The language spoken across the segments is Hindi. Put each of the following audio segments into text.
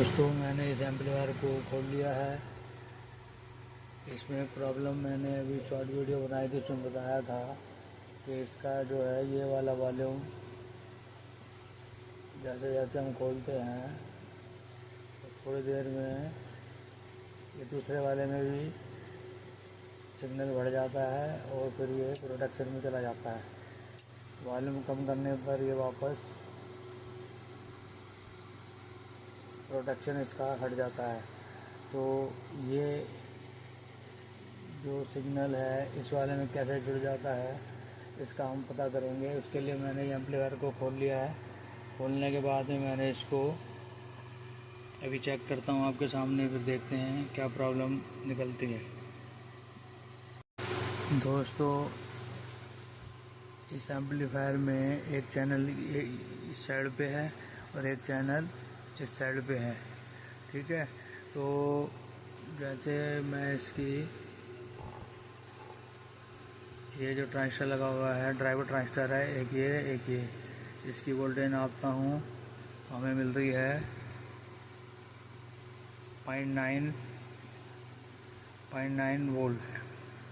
दोस्तों, मैंने इस एम्पलीफायर को खोल लिया है। इसमें प्रॉब्लम मैंने अभी शॉर्ट वीडियो बनाई थी, उसमें बताया था कि इसका जो है ये वाला वॉल्यूम जैसे जैसे हम खोलते हैं तो थोड़ी देर में ये दूसरे वाले में भी सिग्नल बढ़ जाता है और फिर ये प्रोडक्शन में चला जाता है। वॉल्यूम कम करने पर ये वापस प्रोडक्शन इसका हट जाता है। तो ये जो सिग्नल है इस वाले में कैसे जुड़ जाता है इसका हम पता करेंगे। उसके लिए मैंने ये एम्पलीफायर को खोल लिया है। खोलने के बाद में मैंने इसको अभी चेक करता हूँ आपके सामने, फिर देखते हैं क्या प्रॉब्लम निकलती है। दोस्तों, इस एम्पलीफायर में एक चैनल इस साइड पे है और एक चैनल इस साइड पे है, ठीक है। तो जैसे मैं इसकी ये जो ट्रांजिस्टर लगा हुआ है, ड्राइवर ट्रांजिस्टर है, एक ये इसकी वोल्टेज नापता हूँ, हमें मिल रही है 0.9 वोल्ट,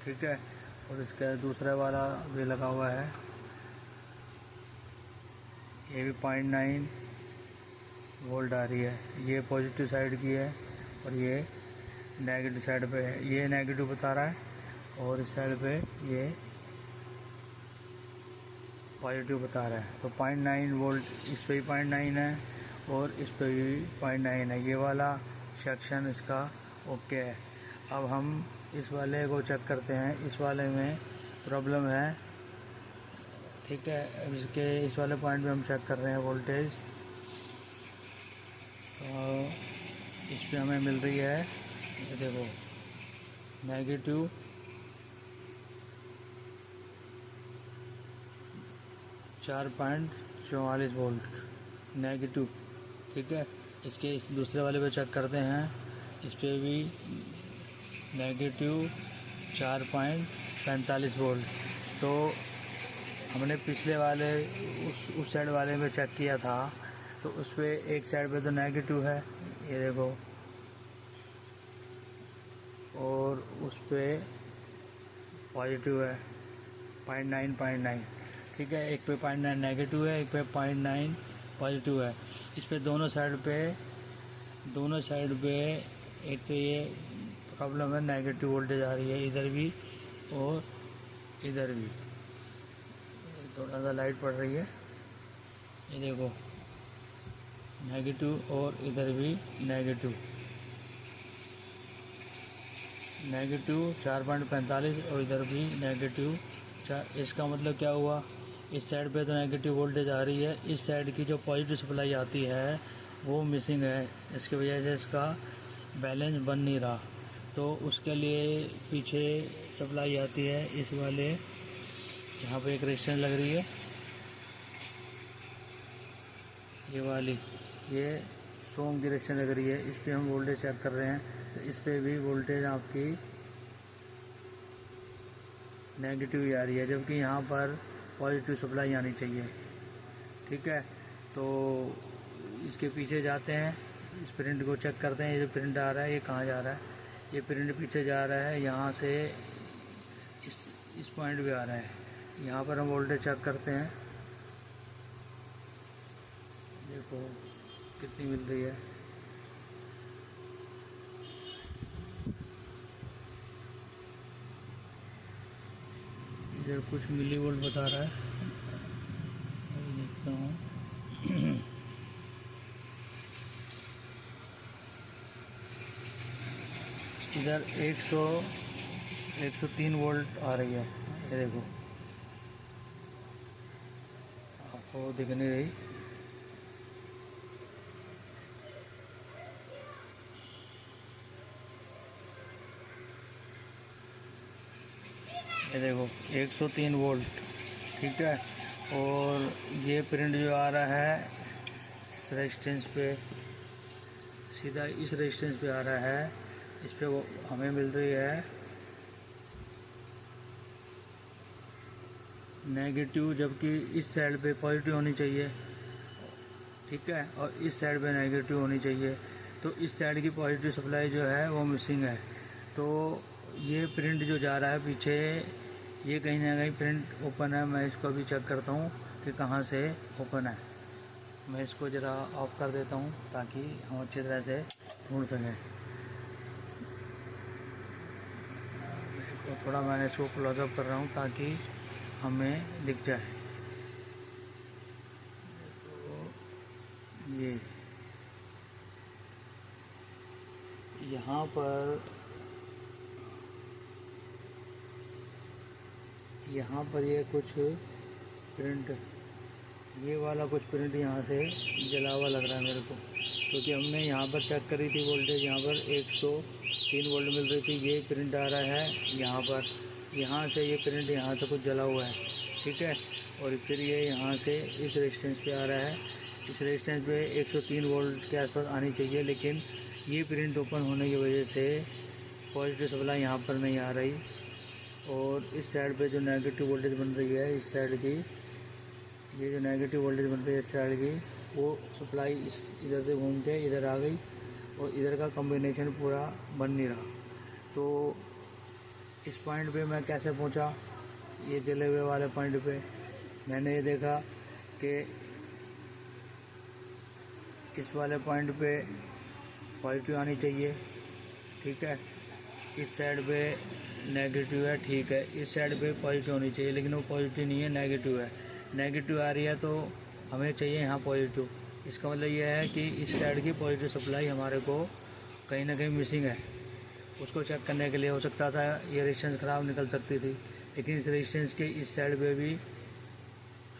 ठीक है। और इसका दूसरा वाला भी लगा हुआ है, ये भी 0.9 वोल्ट आ रही है। ये पॉजिटिव साइड की है और ये नेगेटिव साइड पे है। ये नेगेटिव बता रहा है और इस साइड पे ये पॉजिटिव बता रहा है। तो 0.9 वोल्ट इस पे भी 0.9 है और इस पे भी 0.9 है। ये वाला सेक्शन इसका ओके है। अब हम इस वाले को चेक करते हैं। इस वाले में प्रॉब्लम है, ठीक है। अब इसके इस वाले पॉइंट पे हम चेक कर रहे हैं वोल्टेज, तो इस पे हमें मिल रही है, ये देखो, नेगेटिव 4.44 वोल्ट नेगेटिव, ठीक है। इसके इस दूसरे वाले पे चेक करते हैं। इस पे भी नेगेटिव 4.45 वोल्ट। तो हमने पिछले वाले उस साइड वाले में चेक किया था, तो उस पे एक साइड पे तो नेगेटिव है, ये देखो, और उस पे पॉजिटिव है 0.9, ठीक है। एक पे 0.9 नेगेटिव है, एक पे 0.9 पॉजिटिव है। इस पे दोनों साइड पे एक तो ये प्रॉब्लम है, नेगेटिव वोल्टेज आ रही है इधर भी और इधर भी। थोड़ा सा लाइट पड़ रही है, ये देखो, नेगेटिव और इधर भी नेगेटिव 4.45 और इधर भी नेगेटिव 4। इसका मतलब क्या हुआ, इस साइड पे तो नेगेटिव वोल्टेज आ रही है, इस साइड की जो पॉजिटिव सप्लाई आती है वो मिसिंग है। इसकी वजह से इसका बैलेंस बन नहीं रहा। तो उसके लिए पीछे सप्लाई आती है इस वाले, यहाँ पे एक रेजिस्टेंस लग रही है, ये वाली, ये 100 ओम की रेजिस्टेंस लग रही है। इस पे हम वोल्टेज चेक कर रहे हैं, तो इस पे भी वोल्टेज आपकी नेगेटिव ही आ रही है, जबकि यहाँ पर पॉजिटिव सप्लाई आनी चाहिए, ठीक है। तो इसके पीछे जाते हैं, इस प्रिंट को चेक करते हैं। ये जो प्रिंट आ रहा है ये कहाँ जा रहा है, ये प्रिंट पीछे जा रहा है, यहाँ से इस पॉइंट पे आ रहा है। यहाँ पर हम वोल्टेज चेक करते हैं, देखो कितनी मिल रही है, इधर कुछ मिली वोल्ट बता रहा है, अभी देखता हूँ। इधर 103 वोल्ट आ रही है, ये देखो, आपको दिख नहीं रही, ये देखो 103 वोल्ट, ठीक है। और ये प्रिंट जो आ रहा है इस रेजिस्टेंस पे, सीधा इस रेजिस्टेंस पे आ रहा है। इस पे वो हमें मिल रही है नेगेटिव, जबकि इस साइड पे पॉजिटिव होनी चाहिए, ठीक है, और इस साइड पे नेगेटिव होनी चाहिए। तो इस साइड की पॉजिटिव सप्लाई जो है वो मिसिंग है। तो ये प्रिंट जो जा रहा है पीछे, ये कहीं ना कहीं प्रिंट ओपन है। मैं इसको अभी चेक करता हूँ कि कहाँ से ओपन है। मैं इसको ज़रा ऑफ कर देता हूँ ताकि हम अच्छी तरह से ढूंढ सकें। तो थोड़ा मैंने इसको क्लोजअप कर रहा हूँ ताकि हमें दिख जाए। तो ये यहाँ पर ये कुछ प्रिंट, ये वाला कुछ प्रिंट यहाँ से जला हुआ लग रहा है मेरे को, क्योंकि हमने यहाँ पर चेक करी थी वोल्टेज, यहाँ पर 103 वोल्ट मिल रही थी। ये प्रिंट आ रहा है यहाँ पर, यहाँ से ये प्रिंट यहाँ से कुछ जला हुआ है, ठीक है। और फिर ये यहाँ से इस रेजिस्टेंस पे आ रहा है। इस रेजिस्टेंस पे 103 वोल्ट के आसपास आनी चाहिए, लेकिन ये प्रिंट ओपन होने की वजह से पॉजिटिव सप्लाई यहाँ पर नहीं आ रही। और इस साइड पे जो नेगेटिव वोल्टेज बन रही है, इस साइड की ये जो नेगेटिव वोल्टेज बन रही है इस साइड की, वो सप्लाई इधर से घूम के इधर आ गई और इधर का कॉम्बिनेशन पूरा बन नहीं रहा। तो इस पॉइंट पे मैं कैसे पहुंचा, ये जले हुए वाले पॉइंट पे मैंने ये देखा कि इस वाले पॉइंट पे पॉजिटिव आनी चाहिए, ठीक है। इस साइड पे नेगेटिव है, ठीक है। इस साइड पे पॉजिटिव होनी चाहिए, लेकिन वो पॉजिटिव नहीं है, नेगेटिव है। नेगेटिव आ रही है तो हमें चाहिए यहाँ पॉजिटिव। इसका मतलब यह है कि इस साइड की पॉजिटिव सप्लाई हमारे को कहीं ना कहीं मिसिंग है। उसको चेक करने के लिए हो सकता था ये रेजिस्टेंस ख़राब निकल सकती थी, लेकिन इस रेजिस्टेंस के इस साइड पे भी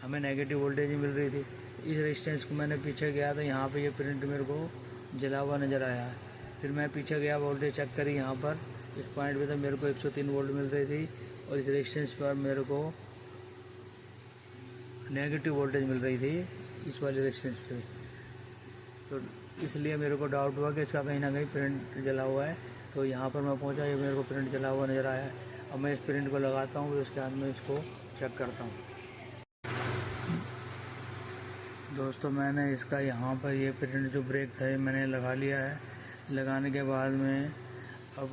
हमें नेगेटिव वोल्टेज ही मिल रही थी। इस रेजिस्टेंस को मैंने पीछे गया तो यहाँ पे ये प्रिंट मेरे को जला हुआ नज़र आया है। फिर मैं पीछे गया, वोल्टेज चेक करी, यहाँ पर इस पॉइंट पे तो मेरे को 103 वोल्ट मिल रही थी और इस रेजिस्टेंस पर मेरे को नेगेटिव वोल्टेज मिल रही थी इस वाले रेजिस्टेंस पे। तो इसलिए मेरे को डाउट हुआ कि इसका कहीं ना कहीं प्रिंट जला हुआ है। तो यहाँ पर मैं पहुँचा, ये मेरे को प्रिंट जला हुआ नज़र आया है। अब मैं इस प्रिंट को लगाता हूँ, फिर उसके बाद में इसको चेक करता हूँ। दोस्तों, मैंने इसका यहाँ पर ये प्रिंट जो ब्रेक था ये मैंने लगा लिया है। लगाने के बाद में अब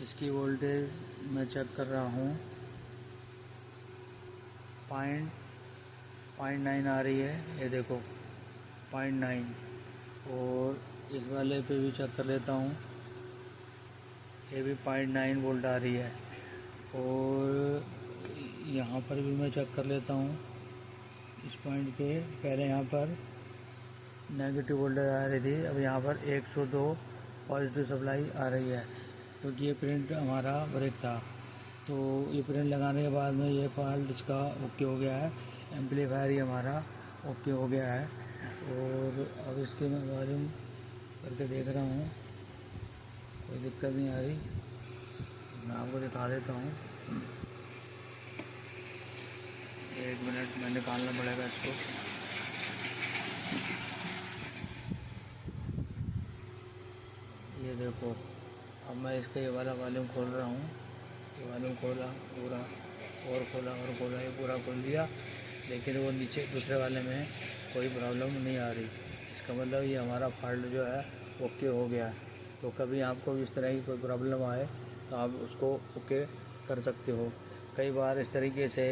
इसकी वोल्टेज मैं चेक कर रहा हूँ, 0.9 आ रही है, ये देखो 0.9। और इस वाले पे भी चेक कर लेता हूँ, ये भी 0.9 वोल्ट आ रही है। और यहाँ पर भी मैं चेक कर लेता हूँ, इस पॉइंट पे पहले यहाँ पर नेगेटिव वोल्टेज आ रही थी, अब यहाँ पर 102 पॉजिटिव सप्लाई आ रही है, क्योंकि ये प्रिंट हमारा ब्रेक था। तो ये प्रिंट लगाने के बाद में ये फॉल्ट इसका ओके हो गया है, एम्पलीफायर ही हमारा ओके हो गया है। और अब इसके मैं वॉल्यूम करके देख रहा हूँ, कोई दिक्कत नहीं आ रही। मैं आपको दिखा देता हूँ, 1 मिनट में निकालना पड़ेगा इसको। ये देखो, अब मैं इसका ये वाला वॉल्यूम खोल रहा हूँ, ये वॉल्यूम खोला पूरा, और खोला, ये पूरा खोल दिया, लेकिन वो नीचे दूसरे वाले में कोई प्रॉब्लम नहीं आ रही। इसका मतलब ये हमारा फॉल्ट जो है ओके हो गया है। तो कभी आपको भी इस तरह की कोई प्रॉब्लम आए तो आप उसको ओके कर सकते हो। कई बार इस तरीके से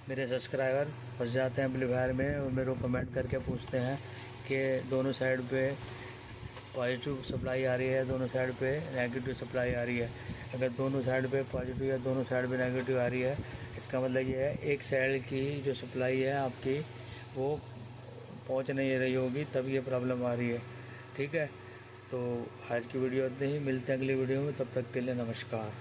मेरे सब्सक्राइबर फंस जाते हैं एम्पलीफायर में और मेरे को कमेंट करके पूछते हैं कि दोनों साइड पे पॉजिटिव सप्लाई आ रही है, दोनों साइड पे नेगेटिव सप्लाई आ रही है। अगर दोनों साइड पे पॉजिटिव या दोनों साइड पे नेगेटिव आ रही है, इसका मतलब ये है एक साइड की जो सप्लाई है आपकी वो पहुंच नहीं रही होगी, तब ये प्रॉब्लम आ रही है, ठीक है। तो आज की वीडियो इतनी ही, मिलते हैं अगली वीडियो में, तब तक के लिए नमस्कार।